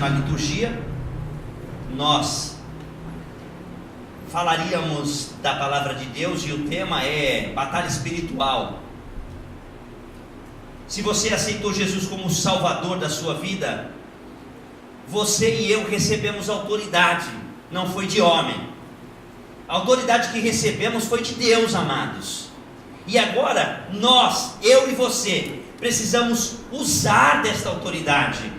na liturgia, nós falaríamos da palavra de Deus e o tema é batalha espiritual. Se você aceitou Jesus como Salvador da sua vida, você e eu recebemos autoridade, não foi de homem. A autoridade que recebemos foi de Deus, amados. E agora, nós, eu e você, precisamos usar desta autoridade,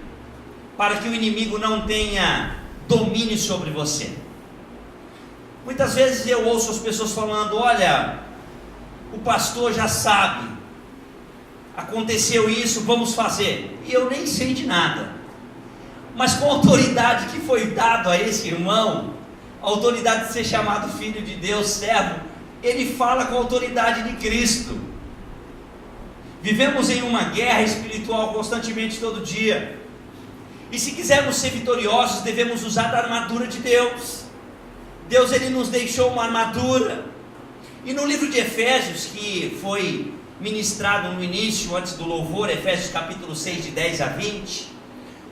para que o inimigo não tenha domínio sobre você. Muitas vezes eu ouço as pessoas falando: olha, o pastor já sabe, aconteceu isso, vamos fazer. E eu nem sei de nada. Mas com a autoridade que foi dada a esse irmão, a autoridade de ser chamado filho de Deus, servo, ele fala com a autoridade de Cristo. Vivemos em uma guerra espiritual constantemente todo dia. E se quisermos ser vitoriosos, devemos usar da armadura de Deus. Deus, ele nos deixou uma armadura. E no livro de Efésios, que foi ministrado no início, antes do louvor, Efésios capítulo 6, de 10 a 20,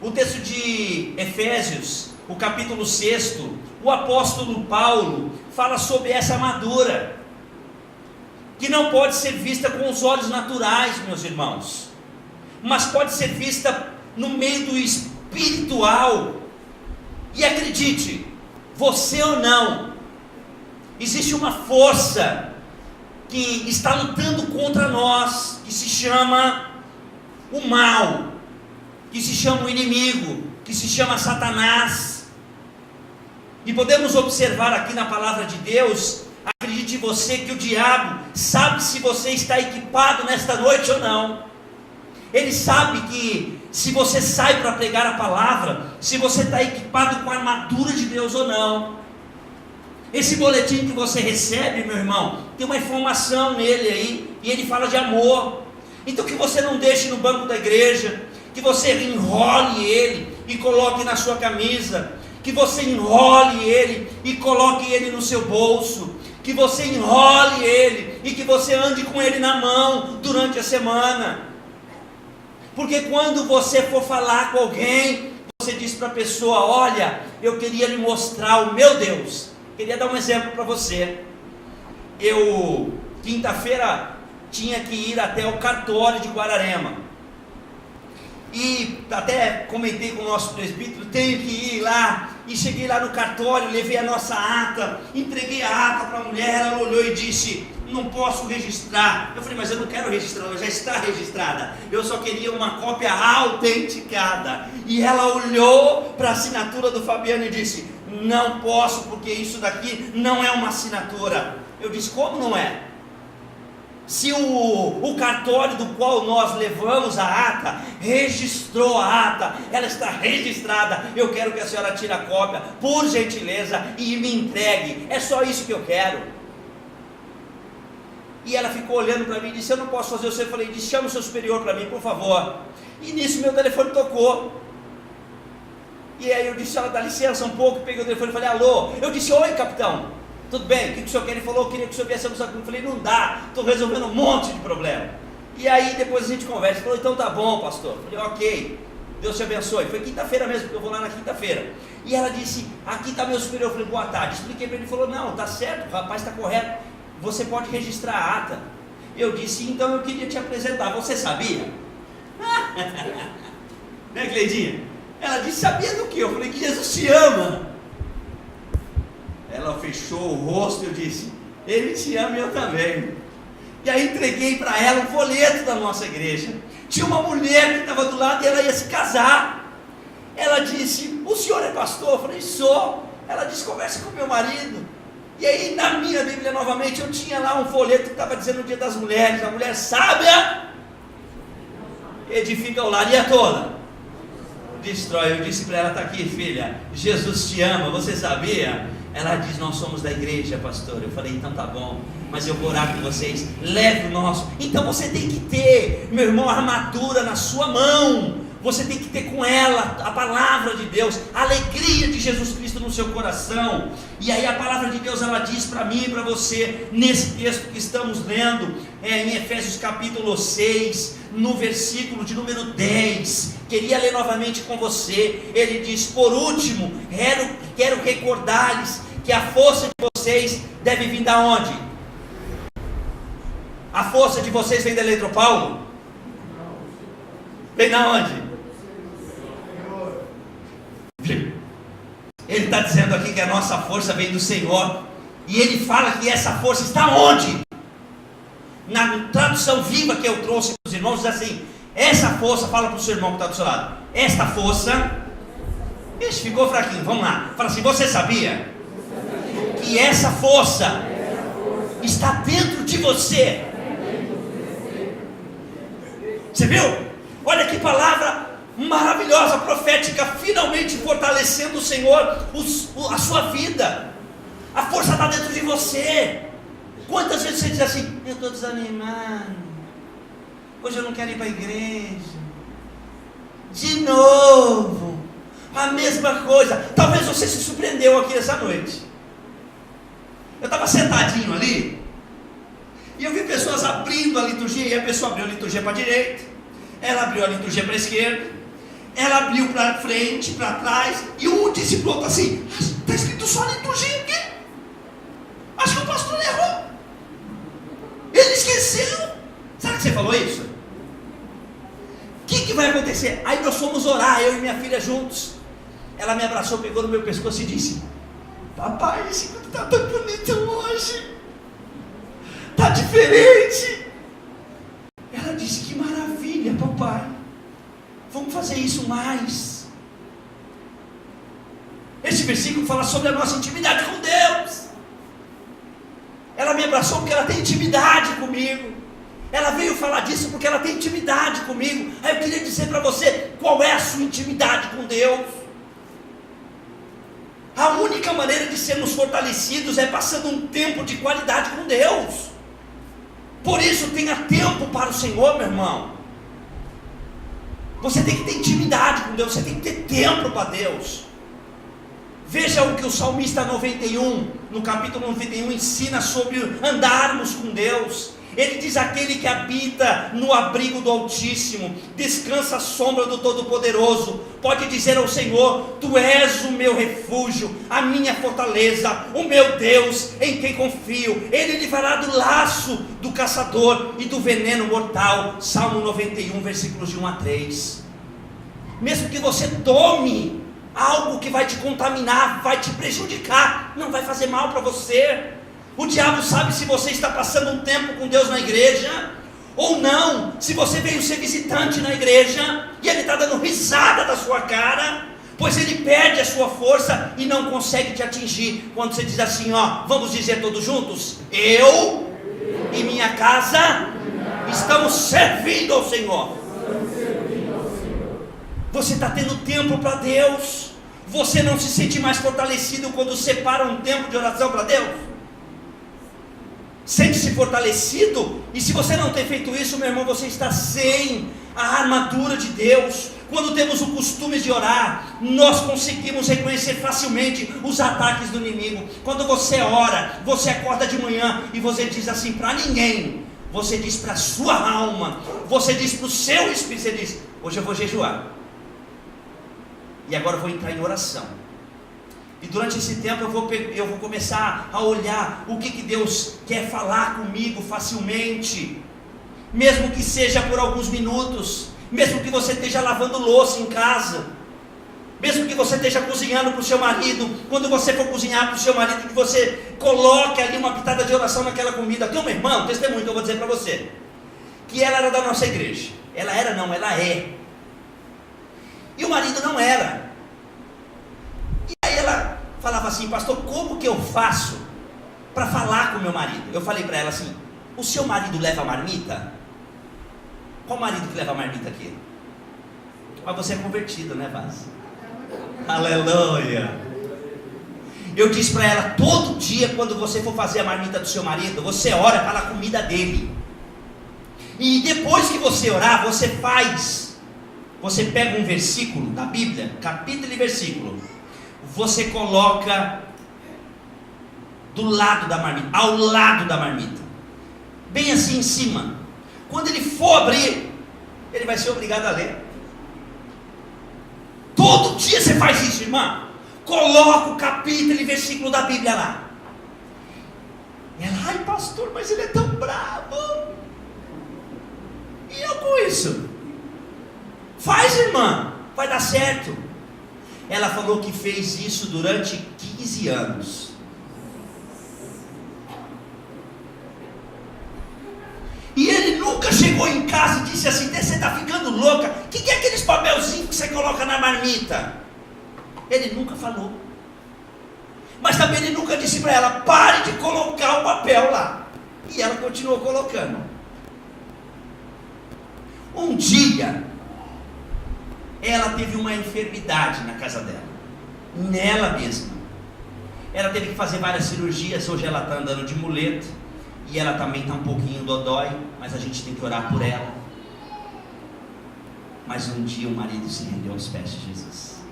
o texto de Efésios, o capítulo 6, o apóstolo Paulo fala sobre essa armadura, que não pode ser vista com os olhos naturais, meus irmãos, mas pode ser vista no meio do espiritual. E acredite, você ou não, existe uma força que está lutando contra nós, que se chama o mal, que se chama o inimigo, que se chama Satanás. E podemos observar aqui na palavra de Deus, acredite você, que o diabo sabe se você está equipado nesta noite ou não. Ele sabe que se você sai para pregar a palavra, se você está equipado com a armadura de Deus ou não. Esse boletim que você recebe, meu irmão, tem uma informação nele aí, e ele fala de amor. Então que você não deixe no banco da igreja, que você enrole ele e coloque na sua camisa, que você enrole ele e coloque ele no seu bolso, que você enrole ele e que você ande com ele na mão durante a semana. Porque quando você for falar com alguém, você diz para a pessoa: olha, eu queria lhe mostrar o meu Deus. Queria dar um exemplo para você. Eu, quinta-feira, tinha que ir até o cartório de Guararema. E até comentei com o nosso presbítero: tenho que ir lá. E cheguei lá no cartório, levei a nossa ata, entreguei a ata para a mulher. Ela olhou e disse: não posso registrar. Eu falei: mas eu não quero registrar, ela já está registrada. Eu só queria uma cópia autenticada. E ela olhou para a assinatura do Fabiano e disse: não posso, porque isso daqui não é uma assinatura. Eu disse: como não é? Se o cartório do qual nós levamos a ata registrou a ata, ela está registrada, eu quero que a senhora tire a cópia, por gentileza, e me entregue. É só isso que eu quero. E ela ficou olhando para mim e disse: eu não posso fazer o seu. Eu falei: chama o seu superior para mim, por favor. E nisso meu telefone tocou. E aí eu disse: ela dá licença um pouco. Peguei o telefone e falei: alô. Eu disse: oi, capitão, tudo bem? O que o senhor quer? Ele falou: eu queria que o senhor viesse almoçar comigo. Eu falei: não dá, estou resolvendo um monte de problema. E aí depois a gente conversa. Ele falou: então tá bom, pastor. Eu falei: ok, Deus te abençoe. Foi quinta-feira mesmo, porque eu vou lá na quinta-feira. E ela disse: aqui está meu superior. Eu falei: boa tarde. Expliquei para ele. Ele falou: não, tá certo, o rapaz está correto, você pode registrar a ata. Eu disse: então eu queria te apresentar, você sabia? Né, Cleidinha? Ela disse: sabia do que? Eu falei: que Jesus te ama. Ela fechou o rosto e eu disse: ele te ama e eu também. E aí entreguei para ela um folheto da nossa igreja. Tinha uma mulher que estava do lado e ela ia se casar. Ela disse: o senhor é pastor? Eu falei: sou. Ela disse: conversa com meu marido. E aí na minha Bíblia novamente eu tinha lá um folheto que estava dizendo o dia das mulheres. A mulher sábia edifica o lar, e a tola destrói. Eu disse para ela: está aqui, filha, Jesus te ama, você sabia? Ela diz: nós somos da igreja, pastor. Eu falei: então tá bom, mas eu vou orar por vocês, leve o nosso. Então você tem que ter, meu irmão, a armadura na sua mão. Você tem que ter com ela a palavra de Deus, a alegria de Jesus Cristo no seu coração. E aí a palavra de Deus, ela diz para mim e para você, nesse texto que estamos lendo, em Efésios capítulo 6, no versículo de número 10, queria ler novamente com você. Ele diz: por último, quero recordar-lhes que a força de vocês deve vir da onde? A força de vocês vem da Eletropaulo? Vem da onde? Ele está dizendo aqui que a nossa força vem do Senhor. E ele fala que essa força está onde? Na tradução viva que eu trouxe para os irmãos, diz assim: essa força, fala para o seu irmão que está do seu lado, esta força, ixi, ficou fraquinho, vamos lá, fala assim: você sabia que essa força está dentro de você? Você viu? Olha que palavra maravilhosa, profética, finalmente fortalecendo o Senhor, a sua vida. A força está dentro de você. Quantas vezes você diz assim: eu estou desanimado, hoje eu não quero ir para a igreja, de novo, a mesma coisa. Talvez você se surpreendeu aqui essa noite. Eu estava sentadinho ali, e eu vi pessoas abrindo a liturgia, e a pessoa abriu a liturgia para a direita, ela abriu a liturgia para a esquerda, ela abriu para frente, para trás, e um discípulo está assim: está escrito só liturgia aqui, acho que o pastor errou, ele esqueceu. Será que você falou isso? O que vai acontecer? Aí nós fomos orar, eu e minha filha juntos. Ela me abraçou, pegou no meu pescoço e disse: papai, esse culto está tão bonito hoje, está diferente. Ela disse: que maravilha, papai, vamos fazer isso mais. Esse versículo fala sobre a nossa intimidade com Deus. Ela me abraçou porque ela tem intimidade comigo. Ela veio falar disso porque ela tem intimidade comigo. Aí eu queria dizer para você: qual é a sua intimidade com Deus? A única maneira de sermos fortalecidos é passando um tempo de qualidade com Deus. Por isso, tenha tempo para o Senhor, meu irmão. Você tem que ter intimidade com Deus, você tem que ter tempo para Deus. Veja o que o salmista 91, no capítulo 91, ensina sobre andarmos com Deus. Ele diz: aquele que habita no abrigo do Altíssimo, descansa à sombra do Todo-Poderoso, pode dizer ao Senhor: tu és o meu refúgio, a minha fortaleza, o meu Deus em quem confio. Ele livrará do laço do caçador e do veneno mortal. Salmo 91, versículos de 1 a 3. Mesmo que você tome algo que vai te contaminar, vai te prejudicar, não vai fazer mal para você. O diabo sabe se você está passando um tempo com Deus na igreja ou não. Se você veio ser visitante na igreja e ele está dando risada da sua cara, pois ele perde a sua força e não consegue te atingir. Quando você diz assim, ó, vamos dizer todos juntos: eu e minha casa estamos servindo ao Senhor. Você está tendo tempo para Deus? Você não se sente mais fortalecido quando separa um tempo de oração para Deus? Sente-se fortalecido? E se você não tem feito isso, meu irmão, você está sem a armadura de Deus. Quando temos o costume de orar, nós conseguimos reconhecer facilmente os ataques do inimigo. Quando você ora, você acorda de manhã e você diz assim para ninguém, você diz para a sua alma, você diz para o seu espírito, você diz: hoje eu vou jejuar, e agora eu vou entrar em oração. E durante esse tempo eu vou começar a olhar o que Deus quer falar comigo facilmente, mesmo que seja por alguns minutos, mesmo que você esteja lavando louça em casa, mesmo que você esteja cozinhando para o seu marido. Quando você for cozinhar para o seu marido, que você coloque ali uma pitada de oração naquela comida. Tem uma irmã, um testemunho que eu vou dizer para você, que ela era da nossa igreja. Ela era não, ela é. E o marido não era. Ela falava assim: pastor, como que eu faço para falar com meu marido? Eu falei para ela assim: o seu marido leva marmita? Qual marido que leva marmita aqui? Mas você é convertido, né, Vaz? Aleluia. Eu disse para ela: todo dia quando você for fazer a marmita do seu marido, você ora para a comida dele. E depois que você orar, você faz Você pega um versículo da Bíblia, capítulo e versículo, você coloca do lado da marmita, ao lado da marmita, bem assim em cima. Quando ele for abrir, ele vai ser obrigado a ler. Todo dia você faz isso, irmã. Coloca o capítulo e versículo da Bíblia lá. E ela, ai pastor, mas ele é tão bravo. E eu com isso? Faz, irmã, vai dar certo. Ela falou que fez isso durante 15 anos. E ele nunca chegou em casa e disse assim: você está ficando louca, o que é aqueles papelzinhos que você coloca na marmita? Ele nunca falou. Mas também ele nunca disse para ela: pare de colocar o papel lá. E ela continuou colocando. Um dia ela teve uma enfermidade na casa dela, nela mesma. Ela teve que fazer várias cirurgias. Hoje ela está andando de muleta, e ela também está um pouquinho dodói, mas a gente tem que orar por ela. Mas um dia o marido se rendeu aos pés de Jesus.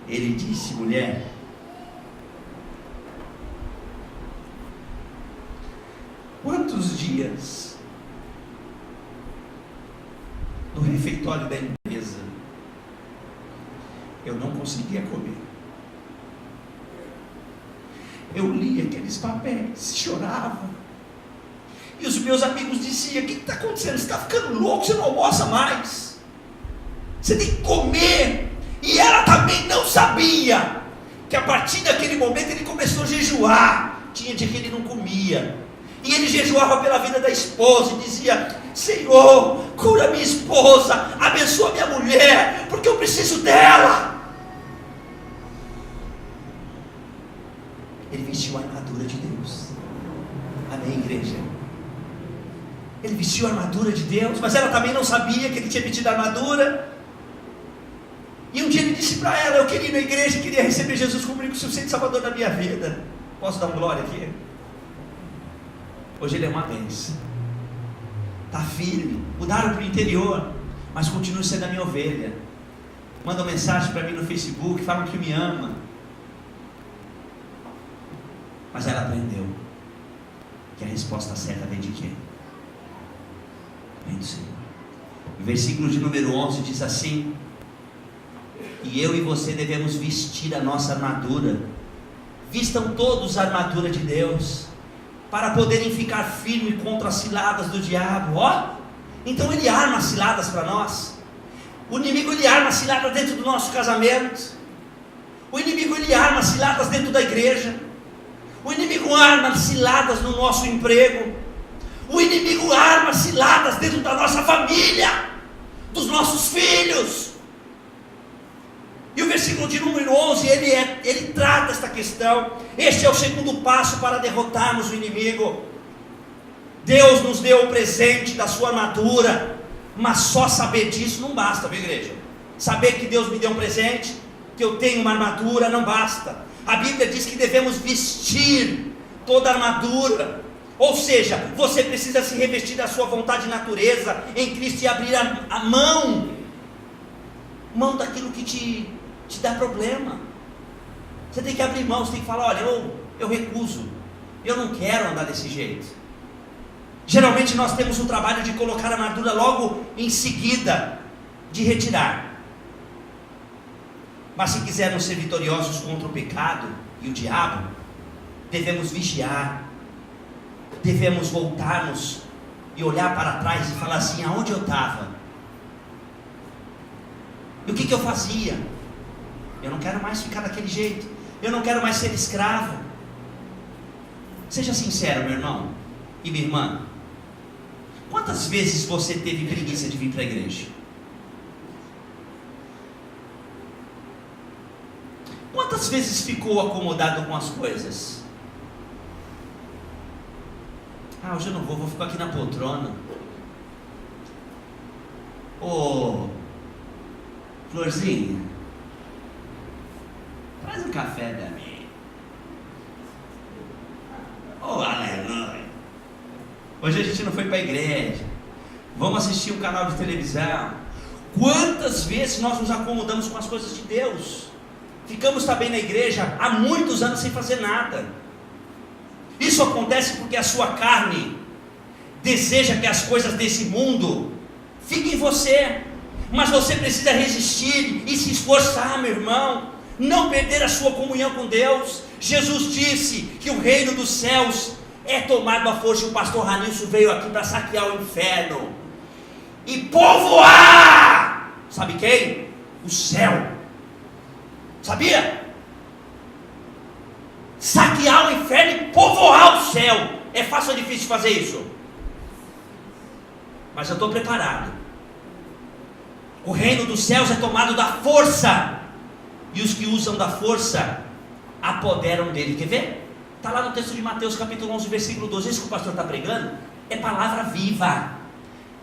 Ele disse: mulher, quantos dias no refeitório da empresa eu não conseguia comer? Eu lia aqueles papéis, chorava, e os meus amigos diziam: o que está acontecendo? Você está ficando louco, você não almoça mais, você tem que comer. E ela também não sabia que a partir daquele momento ele começou a jejuar. Tinha dia que ele não comia, e ele jejuava pela vida da esposa, e dizia: Senhor, cura minha esposa, abençoa minha mulher, porque eu preciso dela. Ele vestiu a armadura de Deus. Amém, igreja? Ele vestiu a armadura de Deus, mas ela também não sabia que ele tinha vestido a armadura. E um dia ele disse para ela: eu queria ir na igreja, queria receber Jesus como único suficiente salvador da minha vida. Posso dar um glória aqui? Hoje ele é uma bênção. Está firme. Mudaram para o interior, mas continua sendo a minha ovelha. Mandam mensagem para mim no Facebook, falam que me ama. Mas ela aprendeu que a resposta certa vem de quem? Vem do Senhor. O versículo de número 11 diz assim: e eu e você devemos vestir a nossa armadura. Vistam todos a armadura de Deus, para poderem ficar firmes contra as ciladas do diabo. Ó, então ele arma ciladas para nós. O inimigo, ele arma ciladas dentro do nosso casamento. O inimigo, ele arma ciladas dentro da igreja. O inimigo arma ciladas no nosso emprego. O inimigo arma ciladas dentro da nossa família, dos nossos filhos. E o versículo de número 11, ele trata esta questão. Este é o segundo passo para derrotarmos o inimigo. Deus nos deu o presente da sua armadura, mas só saber disso não basta, viu, igreja? Saber que Deus me deu um presente, que eu tenho uma armadura, não basta. A Bíblia diz que devemos vestir toda a armadura. Ou seja, você precisa se revestir da sua vontade e natureza em Cristo e abrir a mão daquilo que te dá problema. Você tem que abrir mão, você tem que falar: olha, eu recuso, eu não quero andar desse jeito. Geralmente nós temos o trabalho de colocar a armadura logo em seguida, de retirar. Mas se quisermos ser vitoriosos contra o pecado e o diabo, devemos vigiar, devemos voltarmos e olhar para trás e falar assim: aonde eu estava? E o que eu fazia? Eu não quero mais ficar daquele jeito, eu não quero mais ser escravo. Seja sincero, meu irmão e minha irmã. Quantas vezes você teve preguiça de vir para a igreja? Quantas vezes ficou acomodado com as coisas? Hoje eu não vou ficar aqui na poltrona. Ô, Florzinha, traz um café pra mim. Oh, aleluia. Hoje a gente não foi para a igreja. Vamos assistir um canal de televisão. Quantas vezes nós nos acomodamos com as coisas de Deus? Ficamos também na igreja há muitos anos sem fazer nada. Isso acontece porque a sua carne deseja que as coisas desse mundo fiquem em você, mas você precisa resistir e se esforçar, meu irmão, não perder a sua comunhão com Deus. Jesus disse que o reino dos céus é tomado à força. O pastor Ranilson veio aqui para saquear o inferno e povoar, sabe quem? O céu. Sabia? Saquear o inferno e povoar o céu. É fácil ou difícil fazer isso? Mas eu estou preparado. O reino dos céus é tomado da força, e os que usam da força apoderam dele. Quer ver? Está lá no texto de Mateus capítulo 11 versículo 12. Isso que o pastor está pregando é palavra viva.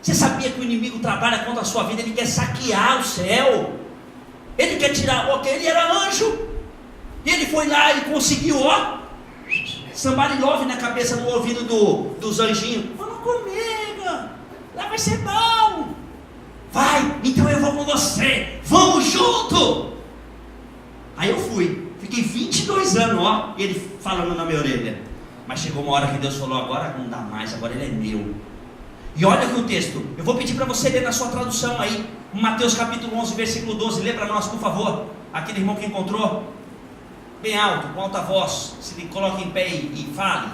Você sabia que o inimigo trabalha contra a sua vida? Ele quer saquear o céu. Ele quer tirar, ele era anjo, e ele foi lá e conseguiu, somebody love na cabeça, no ouvido dos anjinhos. Vamos comigo, lá vai ser bom. Vai, então eu vou com você, vamos junto. Aí eu fui, fiquei 22 anos, ele falando na minha orelha. Mas chegou uma hora que Deus falou: agora não dá mais, agora ele é meu. E olha aqui o texto, eu vou pedir para você ler na sua tradução aí, Mateus capítulo 11 versículo 12, lê para nós por favor, aquele irmão que encontrou, bem alto, com alta voz, se coloque em pé e fale.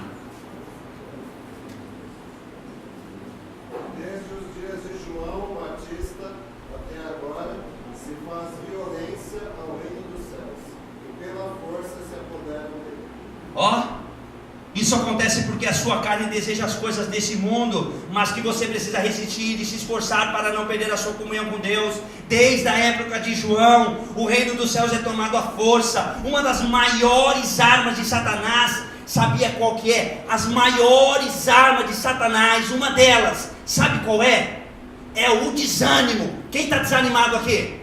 Desde os dias de João Batista até agora, se faz violência ao reino dos céus, e pela força se apoderam dele. Isso acontece porque a sua carne deseja as coisas desse mundo, mas que você precisa resistir e se esforçar para não perder a sua comunhão com Deus. Desde a época de João, o reino dos céus é tomado à força. Uma das maiores armas de Satanás, sabia qual que é? As maiores armas de Satanás, uma delas, sabe qual é? É o desânimo. Quem está desanimado aqui?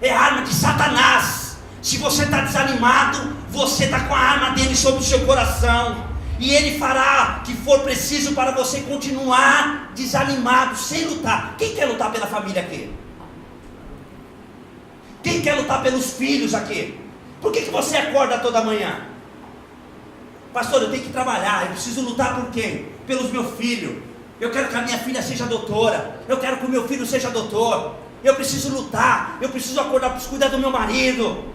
É a arma de Satanás. Se você está desanimado, você está com a arma dele sobre o seu coração, e ele fará o que for preciso para você continuar desanimado, sem lutar. Quem quer lutar pela família aqui? Quem quer lutar pelos filhos aqui? Por que você acorda toda manhã? Pastor, eu tenho que trabalhar, eu preciso lutar por quem? Pelos meus filhos. Eu quero que a minha filha seja doutora, eu quero que o meu filho seja doutor. Eu preciso lutar, eu preciso acordar para cuidar do meu marido.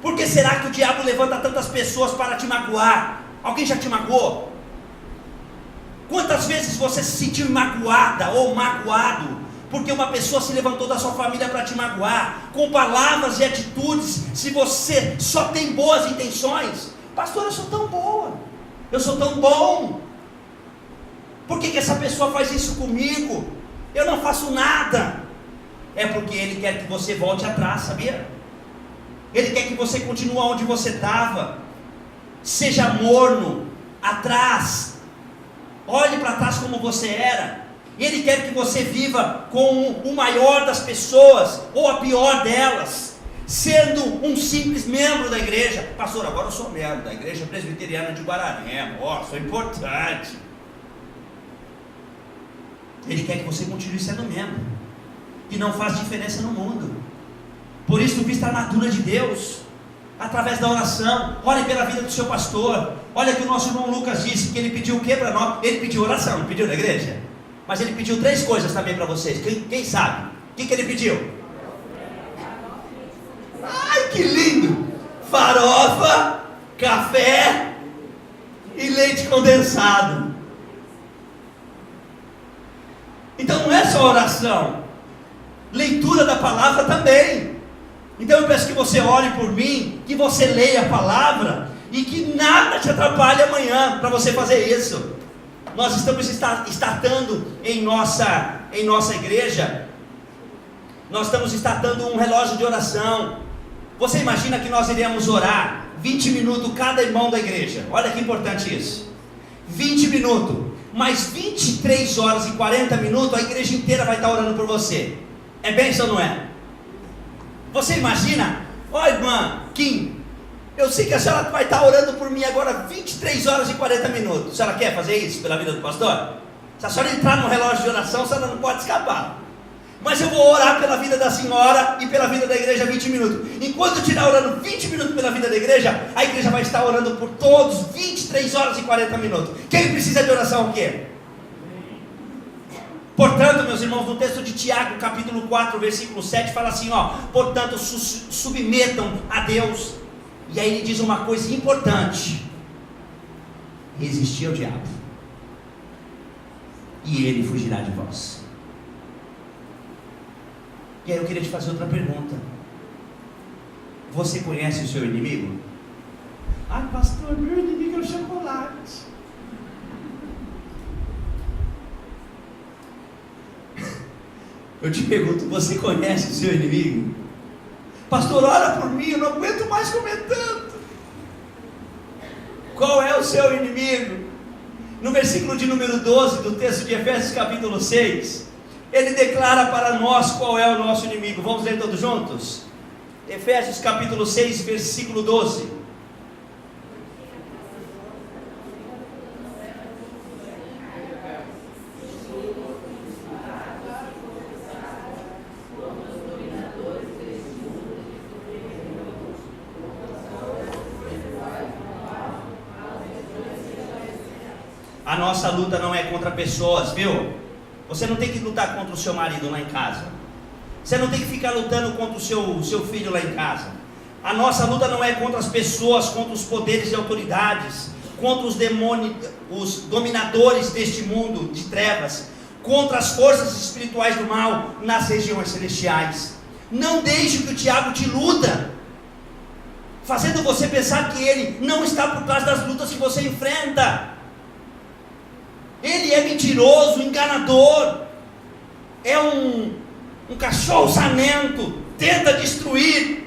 Por que será que o diabo levanta tantas pessoas para te magoar? Alguém já te magoou? Quantas vezes você se sentiu magoada ou magoado porque uma pessoa se levantou da sua família para te magoar, com palavras e atitudes? Se você só tem boas intenções, pastor, eu sou tão boa, eu sou tão bom, por que essa pessoa faz isso comigo? Eu não faço nada. É porque ele quer que você volte atrás, sabia? Ele quer que você continue onde você estava. Seja morno, atrás. Olhe para trás como você era. Ele quer que você viva com o maior das pessoas, ou a pior delas, sendo um simples membro da igreja. Pastor, agora eu sou membro da igreja presbiteriana de Guararema. Sou importante. Ele quer que você continue sendo membro, que não faz diferença no mundo. Por isso, vista a armadura de Deus, através da oração. Ore pela vida do seu pastor. Olha que o nosso irmão Lucas disse que ele pediu o que para nós? Ele pediu oração, não pediu na igreja? Mas ele pediu 3 coisas também para vocês. Quem sabe? O que ele pediu? Ai, que lindo! Farofa, café e leite condensado. Então não é só oração, leitura da palavra também. Então eu peço que você ore por mim, que você leia a palavra e que nada te atrapalhe amanhã para você fazer isso. Nós estamos startando em nossa igreja, nós estamos startando um relógio de oração. Você imagina que nós iremos orar 20 minutos cada irmão da igreja? Olha que importante isso. 20 minutos, mais 23 horas e 40 minutos a igreja inteira vai estar orando por você. É bênção ou não é? Você imagina? Irmã Kim, eu sei que a senhora vai estar orando por mim agora 23 horas e 40 minutos. A senhora quer fazer isso pela vida do pastor? Se a senhora entrar no relógio de oração, a senhora não pode escapar. Mas eu vou orar pela vida da senhora e pela vida da igreja 20 minutos. Enquanto eu estiver orando 20 minutos pela vida da igreja, a igreja vai estar orando por todos 23 horas e 40 minutos. Quem precisa de oração o quê? Portanto, meus irmãos, no texto de Tiago, capítulo 4, versículo 7, fala assim, portanto, submetam a Deus. E aí ele diz uma coisa importante: resistir ao diabo, e ele fugirá de vós. E aí eu queria te fazer outra pergunta: você conhece o seu inimigo? Ah, pastor, meu inimigo é o chocolate. Eu te pergunto, você conhece o seu inimigo? Pastor, ora por mim, eu não aguento mais comer tanto. Qual é o seu inimigo? No versículo de número 12 do texto de Efésios capítulo 6, ele declara para nós qual é o nosso inimigo. Vamos ler todos juntos? Efésios capítulo 6, versículo 12. A nossa luta não é contra pessoas, viu? Você não tem que lutar contra o seu marido lá em casa. Você não tem que ficar lutando contra o seu filho lá em casa. A nossa luta não é contra as pessoas, contra os poderes e autoridades, contra os demônios, os dominadores deste mundo de trevas, contra as forças espirituais do mal nas regiões celestiais. Não deixe que o diabo te iluda, fazendo você pensar que ele não está por trás das lutas que você enfrenta. Ele é mentiroso, enganador, é um cachorro sarnento, tenta destruir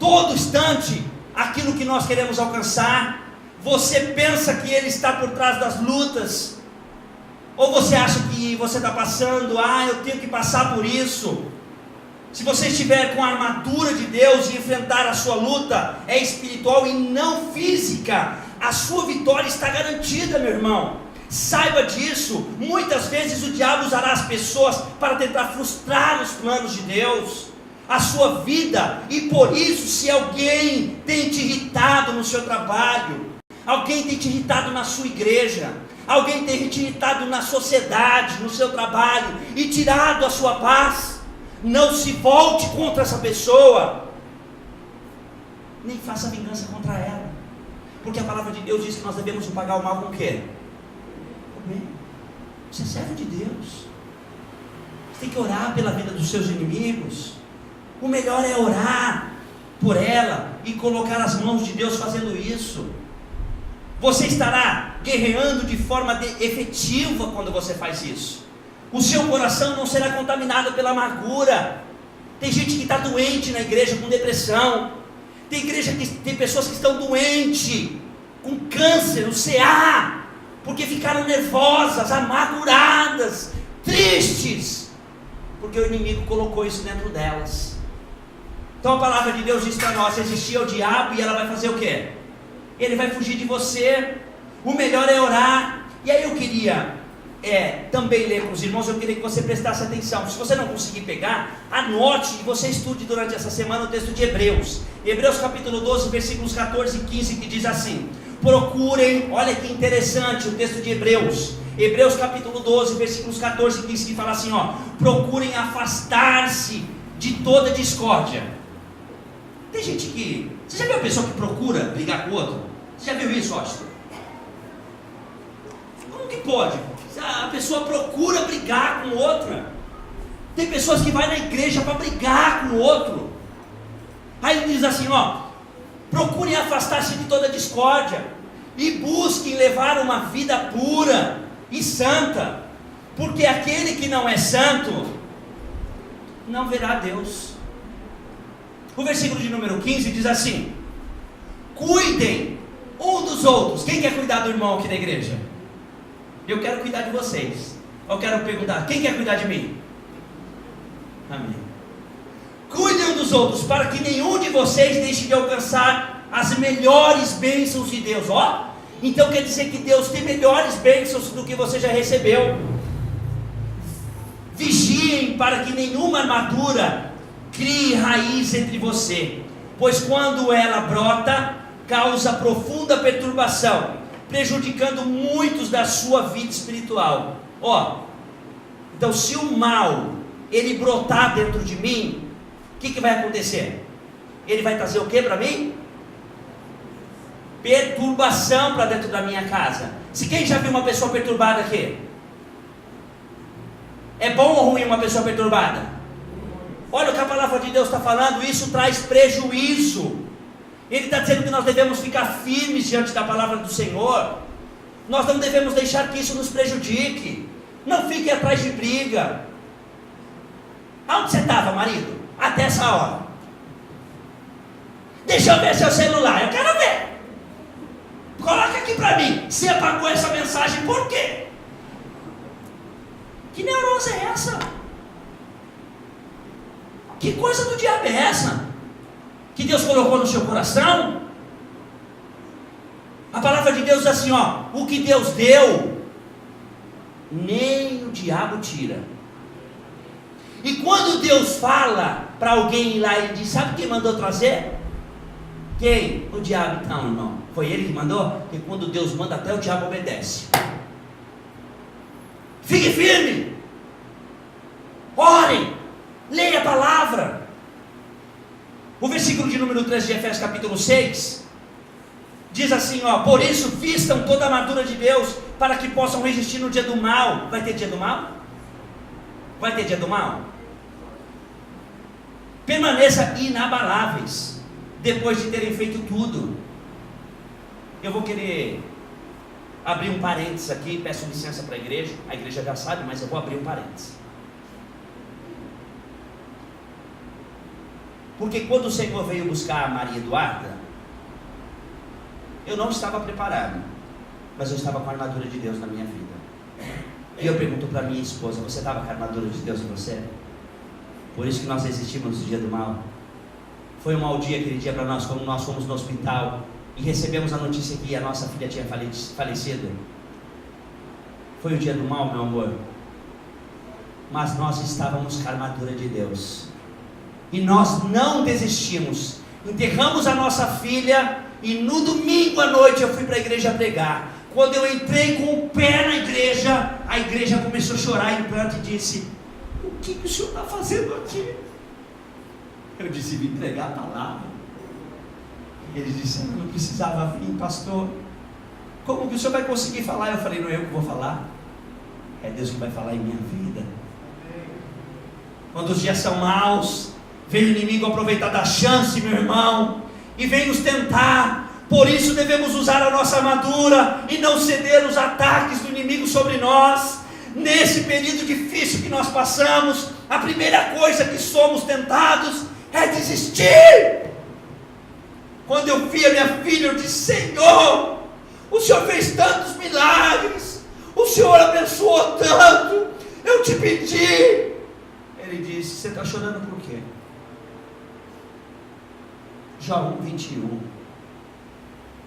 todo instante aquilo que nós queremos alcançar. Você pensa que ele está por trás das lutas, ou você acha que você está passando, eu tenho que passar por isso. Se você estiver com a armadura de Deus e enfrentar a sua luta, é espiritual e não física, a sua vitória está garantida, meu irmão. Saiba disso. Muitas vezes o diabo usará as pessoas para tentar frustrar os planos de Deus, a sua vida. E por isso, se alguém tem te irritado no seu trabalho, alguém tem te irritado na sua igreja, alguém tem te irritado na sociedade, no seu trabalho, e tirado a sua paz, não se volte contra essa pessoa, nem faça vingança contra ela, porque a palavra de Deus diz que nós devemos pagar o mal com o quê? Você é servo de Deus. Você tem que orar pela vida dos seus inimigos. O melhor é orar por ela e colocar as mãos de Deus fazendo isso. Você estará guerreando de forma efetiva quando você faz isso. O seu coração não será contaminado pela amargura. Tem gente que está doente na igreja com depressão. Tem pessoas que estão doentes com câncer, o CA, porque ficaram nervosas, amarguradas, tristes, porque o inimigo colocou isso dentro delas. Então a palavra de Deus diz para nós: resistir ao diabo e ela vai fazer o quê? Ele vai fugir de você. O melhor é orar. E aí eu queria também ler com os irmãos, eu queria que você prestasse atenção. Se você não conseguir pegar, anote e você estude durante essa semana o texto de Hebreus. Hebreus capítulo 12, versículos 14 e 15, que diz assim: procurem, olha que interessante o texto de Hebreus. Hebreus capítulo 12, versículos 14 e 15, que fala assim, procurem afastar-se de toda discórdia. Tem gente que... Você já viu a pessoa que procura brigar com o outro? Você já viu isso, Austin? Como que pode? A pessoa procura brigar com outra. Tem pessoas que vão na igreja para brigar com o outro. Aí ele diz assim, procurem afastar-se de toda discórdia e busquem levar uma vida pura e santa, porque aquele que não é santo não verá Deus. O versículo de número 15 diz assim: cuidem um dos outros. Quem quer cuidar do irmão aqui na igreja? Eu quero cuidar de vocês. Eu quero perguntar: quem quer cuidar de mim? Amém. Cuidem um dos outros, para que nenhum de vocês deixe de alcançar as melhores bênçãos de Deus. Então quer dizer que Deus tem melhores bênçãos do que você já recebeu. Vigiem para que nenhuma armadura crie raiz entre você, pois quando ela brota, causa profunda perturbação, prejudicando muitos da sua vida espiritual. Então se o mal, ele brotar dentro de mim, o que vai acontecer? Ele vai trazer o que para mim? Perturbação para dentro da minha casa. Se quem já viu uma pessoa perturbada aqui? É bom ou ruim uma pessoa perturbada? Olha o que a palavra de Deus está falando, isso traz prejuízo. Ele está dizendo que nós devemos ficar firmes diante da palavra do Senhor. Nós não devemos deixar que isso nos prejudique. Não fique atrás de briga. Aonde você estava, marido? Até essa hora. Deixa eu ver seu celular, eu quero ver. Coloca aqui para mim. Você apagou essa mensagem por quê? Que neurose é essa? Que coisa do diabo é essa? Que Deus colocou no seu coração? A palavra de Deus diz assim, o que Deus deu, nem o diabo tira. E quando Deus fala para alguém ir lá e diz, sabe quem mandou trazer? Quem? O diabo. Não, irmão, foi ele que mandou? Porque quando Deus manda, até o diabo obedece. Fique firme, orem, leia a palavra. O versículo de número 3 de Efésios capítulo 6 diz assim, por isso vistam toda a armadura de Deus, para que possam resistir no dia do mal. Vai ter dia do mal? Vai ter dia do mal? Permaneça inabaláveis, depois de terem feito tudo. Eu vou querer abrir um parênteses aqui, peço licença para a igreja já sabe, mas eu vou abrir um parênteses. Porque quando o Senhor veio buscar a Maria Eduarda, eu não estava preparado, mas eu estava com a armadura de Deus na minha vida. E eu pergunto para minha esposa, você estava com a armadura de Deus em você? Por isso que nós resistimos no dia do mal. Foi um mau dia aquele dia para nós, quando nós fomos no hospital e recebemos a notícia que a nossa filha tinha falecido. Foi o dia do mal, meu amor. Mas nós estávamos com a armadura de Deus. E nós não desistimos. Enterramos a nossa filha e no domingo à noite eu fui para a igreja pregar. Quando eu entrei com o pé na igreja, a igreja começou a chorar em pranto e disse, o que o senhor está fazendo aqui? Eu disse, vim pregar a palavra. Eles disseram, não precisava vir, pastor. Como que o senhor vai conseguir falar? Eu falei, não é eu que vou falar, é Deus que vai falar em minha vida. Quando os dias são maus, vem o inimigo aproveitar da chance, meu irmão, e vem nos tentar. Por isso devemos usar a nossa armadura e não ceder os ataques do inimigo sobre nós. Nesse período difícil que nós passamos, a primeira coisa que somos tentados é desistir. Quando eu vi a minha filha, eu disse, Senhor, o Senhor fez tantos milagres, o Senhor abençoou tanto, eu te pedi. Ele disse, você está chorando por quê? João 1:21.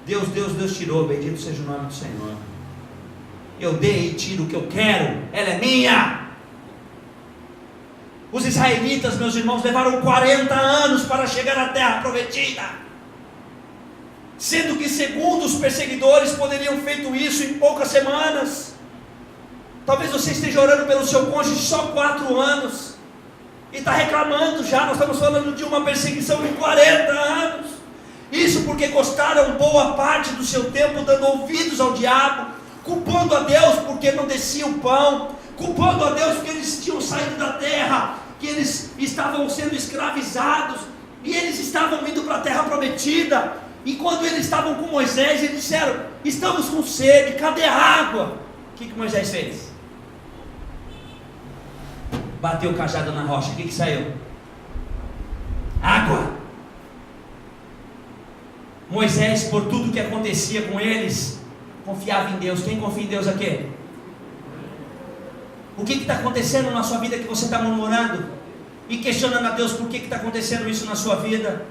Deus tirou, bendito seja o nome do Senhor. Eu dei e tiro o que eu quero, ela é minha. Os israelitas, meus irmãos, levaram 40 anos para chegar à terra prometida, sendo que segundo os perseguidores poderiam feito isso em poucas semanas. Talvez você esteja orando pelo seu cônjuge só 4 anos e está reclamando já. Nós estamos falando de uma perseguição de 40 anos. Isso porque gostaram boa parte do seu tempo dando ouvidos ao diabo, culpando a Deus porque não descia o pão, culpando a Deus porque eles tinham saído da terra, que eles estavam sendo escravizados e eles estavam indo para a terra prometida. E quando eles estavam com Moisés, eles disseram, estamos com sede, cadê a água? O que Moisés fez? Bateu o cajado na rocha, o que saiu? Água. Moisés, por tudo que acontecia com eles, confiava em Deus. Quem confia em Deus aqui? O que está acontecendo na sua vida que você está murmurando e questionando a Deus por que está acontecendo isso na sua vida?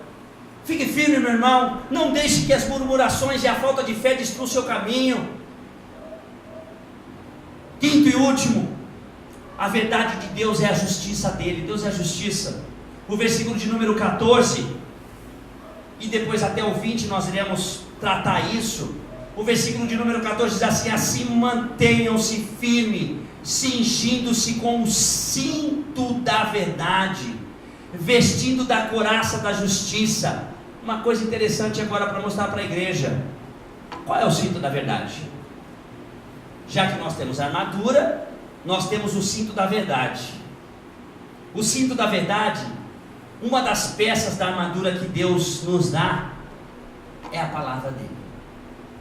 Fique firme, meu irmão. Não deixe que as murmurações e a falta de fé destruam o seu caminho. Quinto e último, A verdade de Deus é a justiça dele. Deus é a justiça. O versículo de número 14, e depois até o 20 nós iremos tratar isso. O versículo de número 14 diz assim: assim mantenham-se firmes, cingindo-se com o cinto da verdade, vestindo da couraça da justiça. Uma coisa interessante agora para mostrar para a igreja: qual é o cinto da verdade? Já que nós temos a armadura, nós temos o cinto da verdade. O cinto da verdade, uma das peças da armadura que Deus nos dá, é a palavra dele.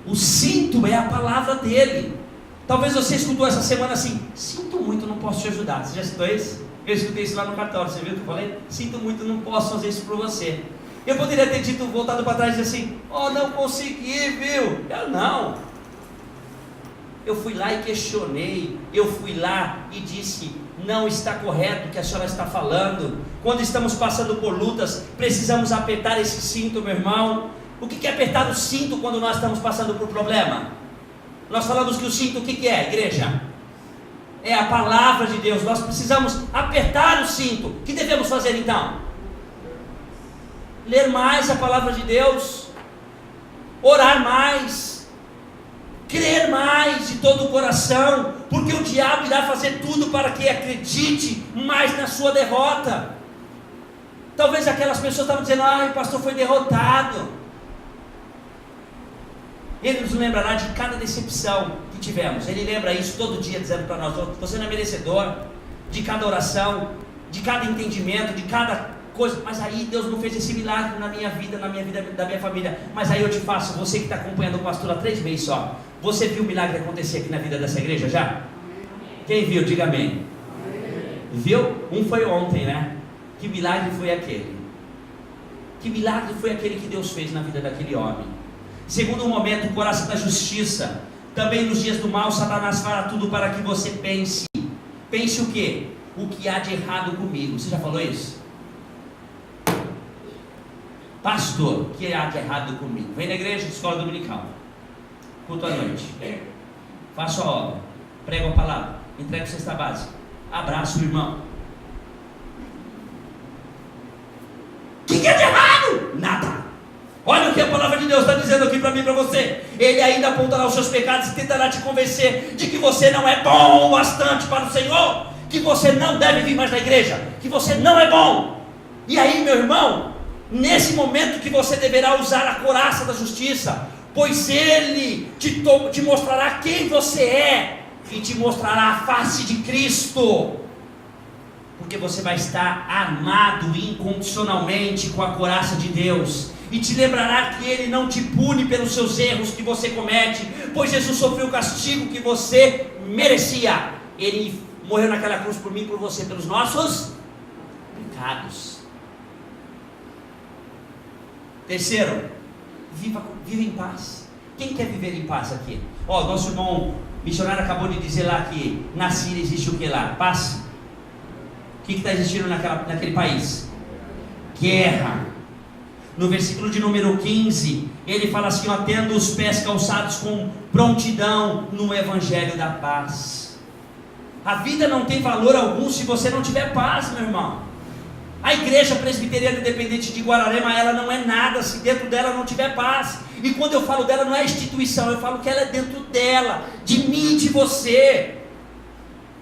O cinto é a palavra dele. Talvez você escutou essa semana assim: sinto muito, não posso te ajudar. Você já escutou isso? Eu escutei isso lá no cartório, você viu o que eu falei? Sinto muito, não posso fazer isso por você. Eu poderia ter dito, voltado para trás e dizer assim: oh, não consegui, viu? Eu não. Eu fui lá e questionei, eu fui lá e disse: não está correto o que a senhora está falando. Quando estamos passando por lutas, precisamos apertar esse cinto, meu irmão. O que é apertar o cinto quando nós estamos passando por problema? Nós falamos que o cinto, o que é, igreja? É a palavra de Deus. Nós precisamos apertar o cinto. O que devemos fazer então? Ler mais a palavra de Deus, orar mais, crer mais de todo o coração, porque o diabo irá fazer tudo para que acredite mais na sua derrota. Talvez aquelas pessoas estavam dizendo: ai, o pastor foi derrotado. Ele nos lembrará de cada decepção que tivemos. Ele lembra isso todo dia, dizendo para nós: você não é merecedor de cada oração, de cada entendimento, de cada coisa. Mas aí Deus não fez esse milagre na minha vida, da minha família. Mas aí eu te faço, você que está acompanhando o pastor há 3 meses só, você viu o milagre acontecer aqui na vida dessa igreja já? Quem viu, diga amém. Viu? Um foi ontem, né? Que milagre foi aquele? Que milagre foi aquele que Deus fez na vida daquele homem? Segundo momento, o coração da justiça. Também nos dias do mal, Satanás fará tudo para que você pense. Pense o quê? O que há de errado comigo. Você já falou isso? Pastor, o que há de errado comigo? Vem na igreja, escola dominical, culto à noite, faço a obra, prego a palavra, entrego cesta básica, abraço o irmão. O que há de errado? Nada. Olha o que a palavra de Deus está dizendo aqui para mim e para você. Ele ainda apontará os seus pecados e tentará te convencer de que você não é bom o bastante para o Senhor, que você não deve vir mais na igreja, que você não é bom. E aí, meu irmão, nesse momento que você deverá usar a couraça da justiça, pois Ele te mostrará quem você é e te mostrará a face de Cristo, porque você vai estar armado incondicionalmente com a couraça de Deus, e te lembrará que Ele não te pune pelos seus erros que você comete, pois Jesus sofreu o castigo que você merecia. Ele morreu naquela cruz por mim e por você, pelos nossos pecados. Terceiro, viva em paz. Quem quer viver em paz aqui? Nosso irmão missionário acabou de dizer lá que na Síria existe o que lá? Paz? O que está existindo naquele país? Guerra. No versículo de número 15, ele fala assim: tendo os pés calçados com prontidão no evangelho da paz. A vida não tem valor algum se você não tiver paz, meu irmão. A igreja presbiteriana independente de Guararema, ela não é nada se dentro dela não tiver paz. E quando eu falo dela, não é instituição, eu falo que ela é dentro dela, de mim e de você.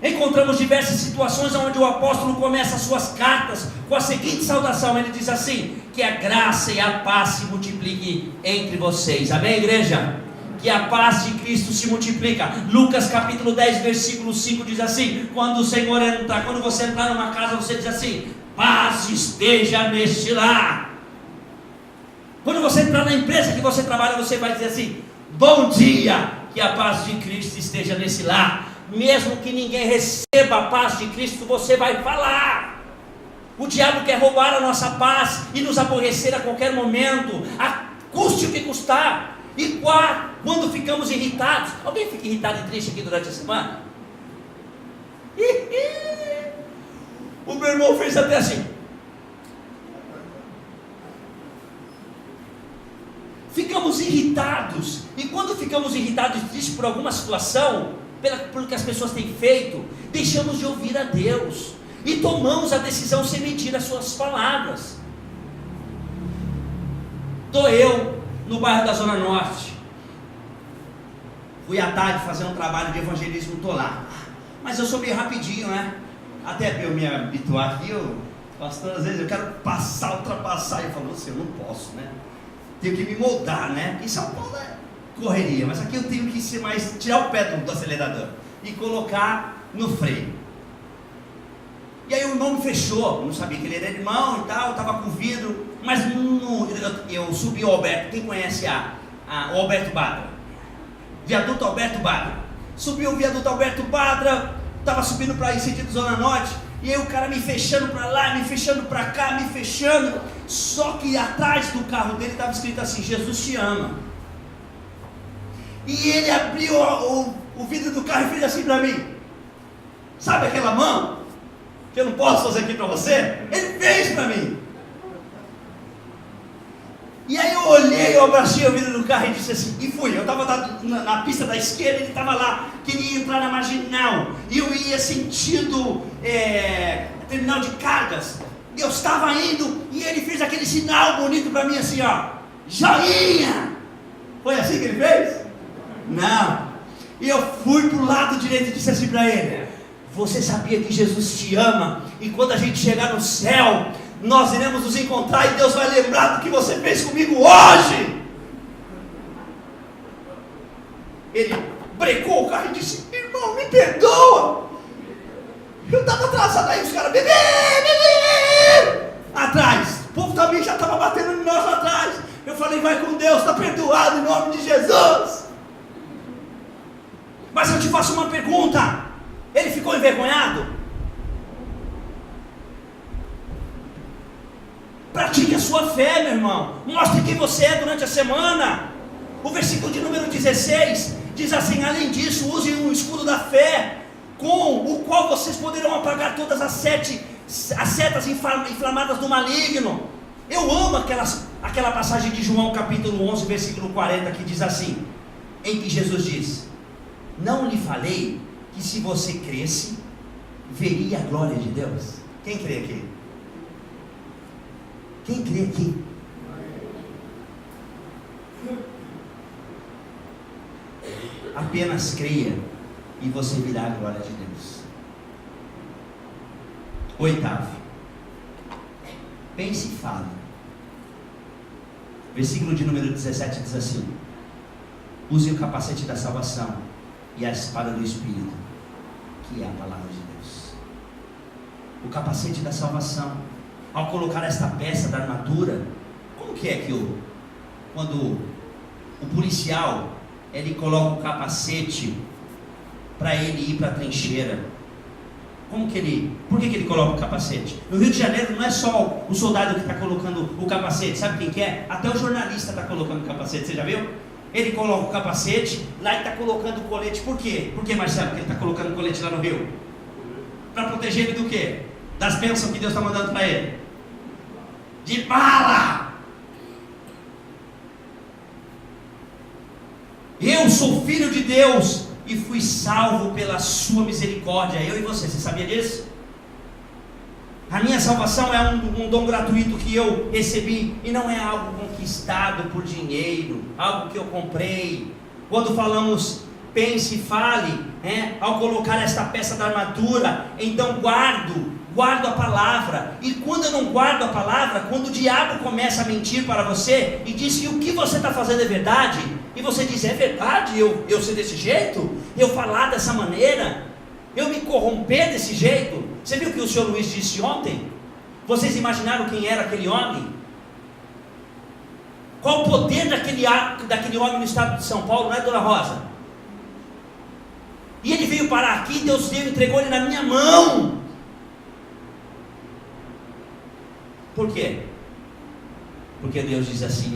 Encontramos diversas situações onde o apóstolo começa as suas cartas com a seguinte saudação. Ele diz assim: que a graça e a paz se multipliquem entre vocês. Amém, igreja? Que a paz de Cristo se multiplica. Lucas capítulo 10, versículo 5 diz assim: quando você entrar numa casa, você diz assim: paz esteja neste lar. Quando você entrar na empresa que você trabalha, você vai dizer assim: bom dia, que a paz de Cristo esteja nesse lar. Mesmo que ninguém receba a paz de Cristo, você vai falar. O diabo quer roubar a nossa paz e nos aborrecer a qualquer momento, custe o que custar. E quando ficamos irritados, alguém fica irritado e triste aqui durante a semana? O meu irmão fez até assim. Ficamos irritados, e quando ficamos irritados e tristes por alguma situação, pelo que as pessoas têm feito, deixamos de ouvir a Deus e tomamos a decisão sem medir as suas palavras. Estou eu no bairro da Zona Norte, fui à tarde fazer um trabalho de evangelismo, estou lá, mas eu sou meio rapidinho, né? Até para eu me habituar aqui, pastor, às vezes eu quero ultrapassar, e falo, eu não posso, né? Tenho que me moldar, né? Em São Paulo é correria, mas aqui eu tenho que ser mais, tirar o pé do acelerador e colocar no freio. E aí o irmão me fechou, não sabia que ele era irmão e tal, estava com vidro, mas eu subi o Alberto, quem conhece o Alberto Badra? Viaduto Alberto Badra. Subi o viaduto Alberto Badra, estava subindo para ir sentido Zona Norte, e aí o cara me fechando para lá, me fechando para cá, me fechando, só que atrás do carro dele estava escrito assim, Jesus te ama. E ele abriu o vidro do carro e fez assim para mim, sabe aquela mão que eu não posso fazer aqui para você? Ele fez para mim. E aí eu olhei, eu abracei o vidro do carro e disse assim, e fui, eu estava na pista da esquerda, ele estava lá, queria entrar na marginal, e eu ia sentido terminal de cargas, eu estava indo, e ele fez aquele sinal bonito para mim assim, ó, joinha. Foi assim que ele fez? Não. E eu fui para o lado direito e disse assim para ele, você sabia que Jesus te ama, e quando a gente chegar no céu, nós iremos nos encontrar e Deus vai lembrar do que você fez comigo hoje. Ele brecou o carro e disse, irmão, me perdoa, eu estava atrasado. Aí os caras, bebê, atrás, o povo também já estava batendo em nós lá atrás. Eu falei, vai com Deus, está perdoado em nome de Jesus. Mas eu te faço uma pergunta, ele ficou envergonhado? Pratique a sua fé, meu irmão. Mostre quem você é durante a semana. O versículo de número 16 diz assim, além disso, usem um escudo da fé, com o qual vocês poderão apagar todas as setas inflamadas do maligno. Eu amo aquela passagem de João capítulo 11, versículo 40, que diz assim, em que Jesus diz, não lhe falei que se você cresce, veria a glória de Deus? Quem crê aqui? Quem crê aqui? Apenas creia e você virá a glória de Deus. Oitavo, pense e fale. Versículo de número 17 diz assim, use o capacete da salvação e a espada do Espírito, que é a palavra de Deus. O capacete da salvação. Ao colocar esta peça da armadura, como que é que quando o policial ele coloca o capacete para ele ir para a trincheira, por que ele coloca o capacete? No Rio de Janeiro não é só o soldado que está colocando o capacete, sabe quem que é? Até o jornalista está colocando o capacete, você já viu? Ele coloca o capacete, lá ele está colocando o colete, por quê? Por que, Marcelo, que ele está colocando o colete lá no Rio? Para proteger ele do quê? Das bênçãos que Deus está mandando para ele. De bala. Eu sou filho de Deus e fui salvo pela sua misericórdia. Eu e você sabia disso? A minha salvação é um dom gratuito que eu recebi e não é algo conquistado por dinheiro, algo que eu comprei. Quando falamos pense e fale, ao colocar esta peça da armadura, então guardo a palavra. E quando eu não guardo a palavra, quando o diabo começa a mentir para você e diz que o que você está fazendo é verdade, e você diz, é verdade, eu ser desse jeito, eu falar dessa maneira, eu me corromper desse jeito. Você viu o que o senhor Luiz disse ontem? Vocês imaginaram quem era aquele homem? Qual o poder daquele homem no estado de São Paulo, não é, dona Rosa? E ele veio parar aqui, Deus entregou ele na minha mão. Por quê? Porque Deus diz assim,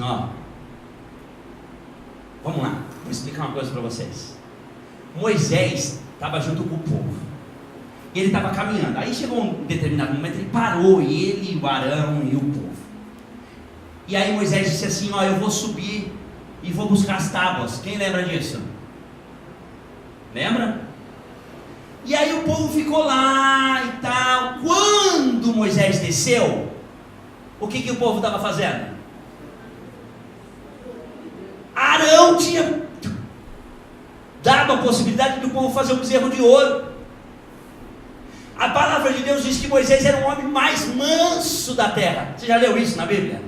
vamos lá, vou explicar uma coisa para vocês. Moisés estava junto com o povo, e ele estava caminhando, aí chegou um determinado momento, ele parou, ele, o Arão e o povo, e aí Moisés disse assim, eu vou subir e vou buscar as tábuas. Quem lembra disso? Lembra? E aí o povo ficou lá e tal. Quando Moisés desceu, o que o povo estava fazendo? Arão tinha dado a possibilidade do povo fazer um bezerro de ouro. A palavra de Deus diz que Moisés era o homem mais manso da terra. Você já leu isso na Bíblia?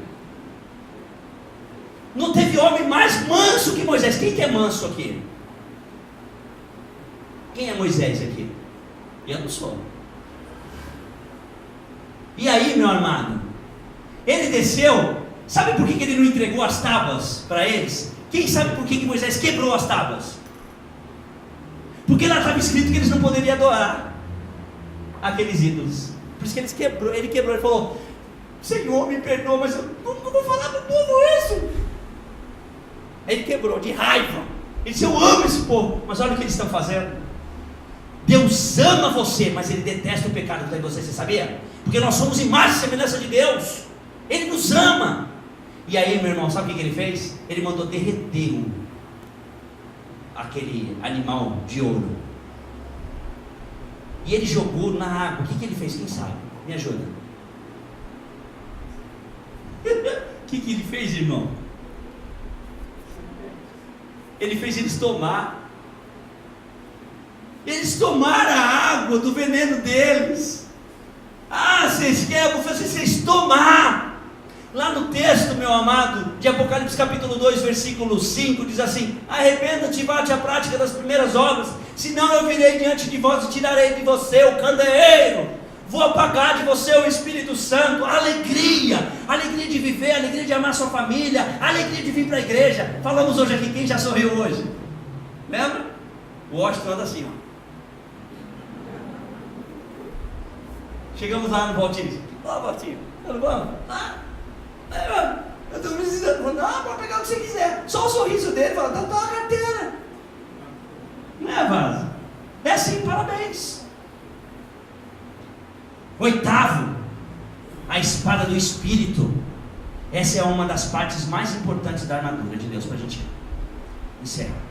Não teve homem mais manso que Moisés. Quem que é manso aqui? Quem é Moisés aqui? Eu não sou. E aí, meu amado, ele desceu. Sabe por que ele não entregou as tábuas para eles? Quem sabe por que Moisés quebrou as tábuas? Porque lá estava escrito que eles não poderiam adorar aqueles ídolos. Por isso que ele quebrou. Ele falou: Senhor, me perdoa, mas eu nunca vou falar para o povo isso. Aí ele quebrou de raiva. Ele disse: eu amo esse povo, mas olha o que eles estão fazendo. Deus ama você, mas Ele detesta o pecado que está em você, você sabia? Porque nós somos imagem e semelhança de Deus. Ele nos ama. E aí, meu irmão, sabe o que ele fez? Ele mandou derreter aquele animal de ouro. E ele jogou na água. O que ele fez? Quem sabe? Me ajuda. O que ele fez, irmão? Ele fez eles tomar. Eles tomaram a água do veneno deles. Ah, vocês querem? Eu vou fazer vocês tomar. Lá no texto, meu amado, de Apocalipse capítulo 2, versículo 5, diz assim: arrependa-te e vá-te à prática das primeiras obras, senão eu virei diante de vós e tirarei de você o candeeiro, vou apagar de você o Espírito Santo. Alegria de viver, alegria de amar sua família, alegria de vir para a igreja. Falamos hoje aqui, quem já sorriu hoje? Lembra? O Washington anda assim, ó. Chegamos lá no Valtinho. Ó, Valtinho, tudo bom? Eu estou precisando. Não, pode pegar o que você quiser. Só o sorriso dele, fala: tá tua carteira. Não é, Vaza? É assim, parabéns. Oitavo, a espada do Espírito. Essa é uma das partes mais importantes da armadura de Deus, para a gente encerrar.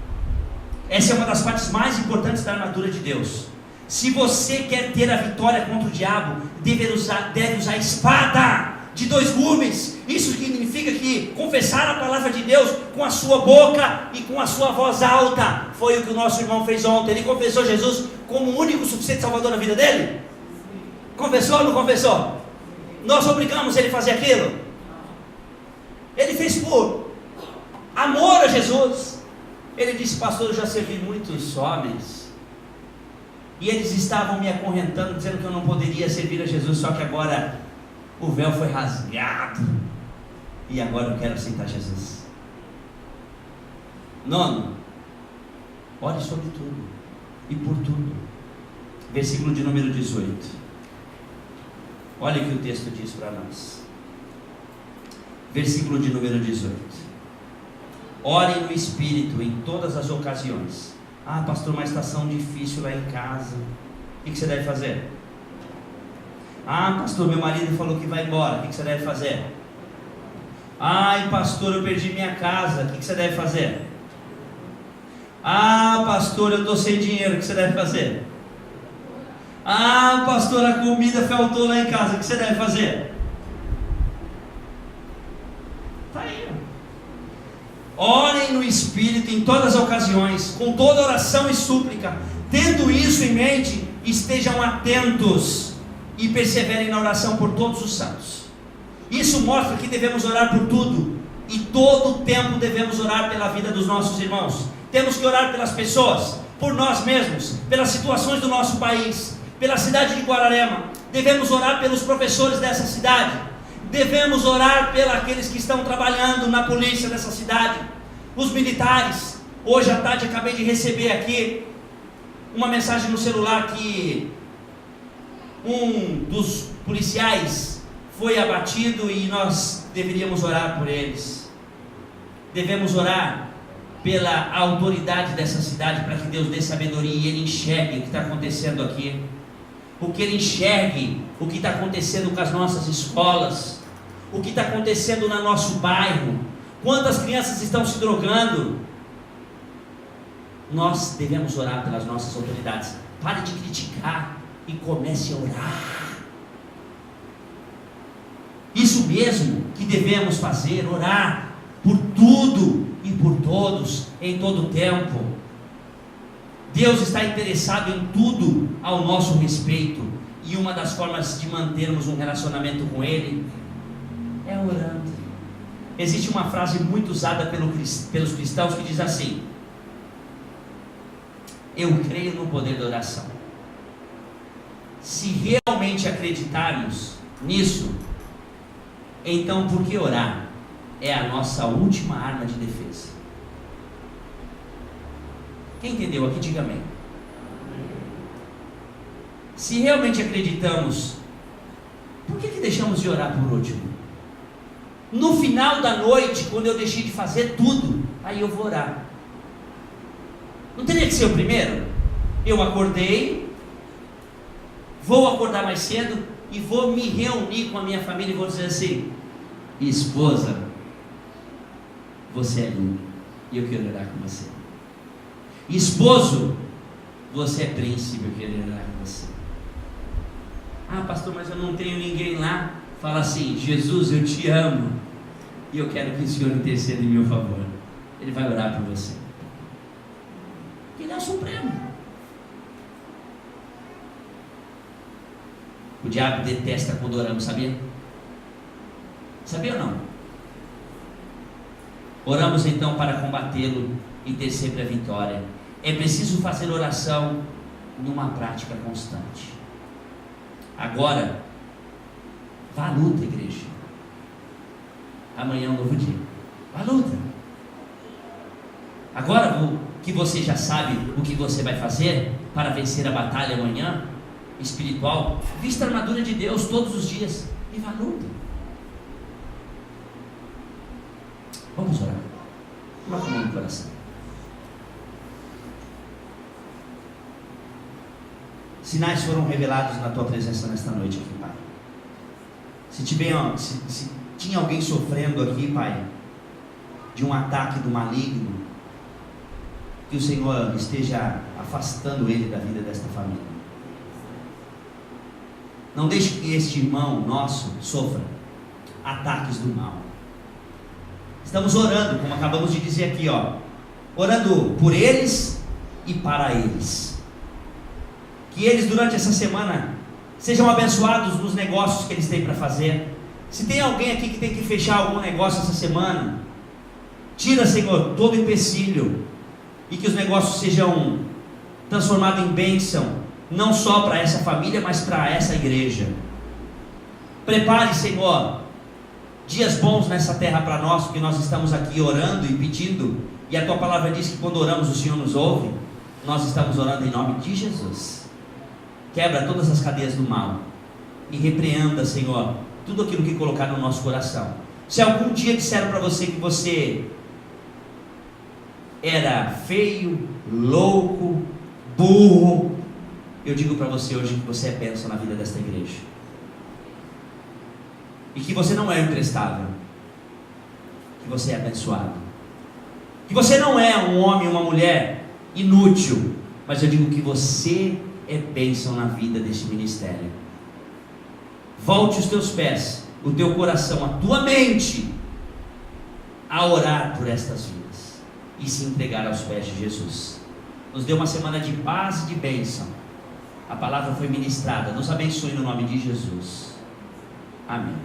Essa é uma das partes mais importantes da armadura de Deus. Se você quer ter a vitória contra o diabo, deve usar a espada de 2 gumes. Isso significa que confessar a palavra de Deus com a sua boca e com a sua voz alta. Foi o que o nosso irmão fez ontem. Ele confessou Jesus como o único suficiente salvador na vida dele? Confessou ou não confessou? Nós obrigamos ele a fazer aquilo? Ele fez por amor a Jesus. Ele disse: pastor, eu já servi muitos homens e eles estavam me acorrentando, dizendo que eu não poderia servir a Jesus, só que agora o véu foi rasgado e agora eu quero aceitar Jesus. Nono, ore sobre tudo e por tudo. Versículo de número 18. Olha o que o texto diz para nós. Versículo de número 18. Orem no Espírito em todas as ocasiões. Ah, pastor, uma estação difícil lá em casa. O que você deve fazer? Ah, pastor, meu marido falou que vai embora. O que você deve fazer? Ai, pastor, eu perdi minha casa. O que você deve fazer? Ah, pastor, eu estou sem dinheiro. O que você deve fazer? Ah, pastor, a comida faltou lá em casa. O que você deve fazer? Está aí. Orem no Espírito em todas as ocasiões, com toda oração e súplica. Tendo isso em mente, estejam atentos e perseverem na oração por todos os santos. Isso mostra que devemos orar por tudo, e todo o tempo devemos orar pela vida dos nossos irmãos. Temos que orar pelas pessoas, por nós mesmos, pelas situações do nosso país, pela cidade de Guararema. Devemos orar pelos professores dessa cidade. Devemos orar pelos aqueles que estão trabalhando na polícia dessa cidade, os militares. Hoje à tarde acabei de receber aqui uma mensagem no celular que um dos policiais foi abatido e nós deveríamos orar por eles. Devemos orar pela autoridade dessa cidade, para que Deus dê sabedoria e ele enxergue o que está acontecendo aqui, que ele enxergue o que está acontecendo com as nossas escolas, o que está acontecendo no nosso bairro, quantas crianças estão se drogando. Nós devemos orar pelas nossas autoridades. Pare de criticar e comece a orar. Isso mesmo que devemos fazer, orar por tudo e por todos, em todo o tempo. Deus está interessado em tudo ao nosso respeito, e uma das formas de mantermos um relacionamento com Ele é orando. Existe uma frase muito usada pelos cristãos que diz assim: eu creio no poder da oração. Se realmente acreditarmos nisso, então por que orar? É a nossa última arma de defesa. Quem entendeu aqui, diga amém. Se realmente acreditamos, por que deixamos de orar por último? No final da noite, quando eu deixei de fazer tudo, aí eu vou orar. Não teria que ser o primeiro? Eu acordei, vou acordar mais cedo e vou me reunir com a minha família e vou dizer assim: esposa, você é linda e eu quero orar com você. Esposo, você é príncipe, eu quero orar com você. Ah, pastor, mas eu não tenho ninguém lá. Fala assim: Jesus, eu te amo e eu quero que o Senhor interceda em meu favor. Ele vai orar por você. Ele é o Supremo. O diabo detesta quando oramos, sabia? Sabia ou não? Oramos então para combatê-lo e ter sempre a vitória. É preciso fazer oração numa prática constante. Agora, vá à luta, igreja. Amanhã é um novo dia. Vá à luta. Agora que você já sabe o que você vai fazer para vencer a batalha amanhã espiritual, vista a armadura de Deus todos os dias e vá à luta. Vamos orar. Coloca a mão no coração. Sinais foram revelados na tua presença nesta noite aqui, Pai. Se tinha alguém sofrendo aqui, Pai, de um ataque do maligno, que o Senhor esteja afastando ele da vida desta família. Não deixe que este irmão nosso sofra ataques do mal. Estamos orando, como acabamos de dizer aqui, orando por eles e para eles. Que eles durante essa semana sejam abençoados nos negócios que eles têm para fazer. Se tem alguém aqui que tem que fechar algum negócio essa semana, tira, Senhor, todo empecilho, e que os negócios sejam transformados em bênção, não só para essa família, mas para essa igreja. Prepare, Senhor, dias bons nessa terra para nós, porque nós estamos aqui orando e pedindo, e a tua palavra diz que quando oramos o Senhor nos ouve. Nós estamos orando em nome de Jesus. Quebra todas as cadeias do mal e repreenda, Senhor, tudo aquilo que colocar no nosso coração. Se algum dia disseram para você que você era feio, louco, burro, eu digo para você hoje que você é bênção na vida desta igreja, e que você não é imprestável, que você é abençoado, que você não é um homem ou uma mulher inútil, mas eu digo que você é bênção na vida deste ministério. Volte os teus pés, o teu coração, a tua mente a orar por estas vidas e se entregar aos pés de Jesus. Nos dê uma semana de paz e de bênção. A palavra foi ministrada. Nos abençoe no nome de Jesus. Amém.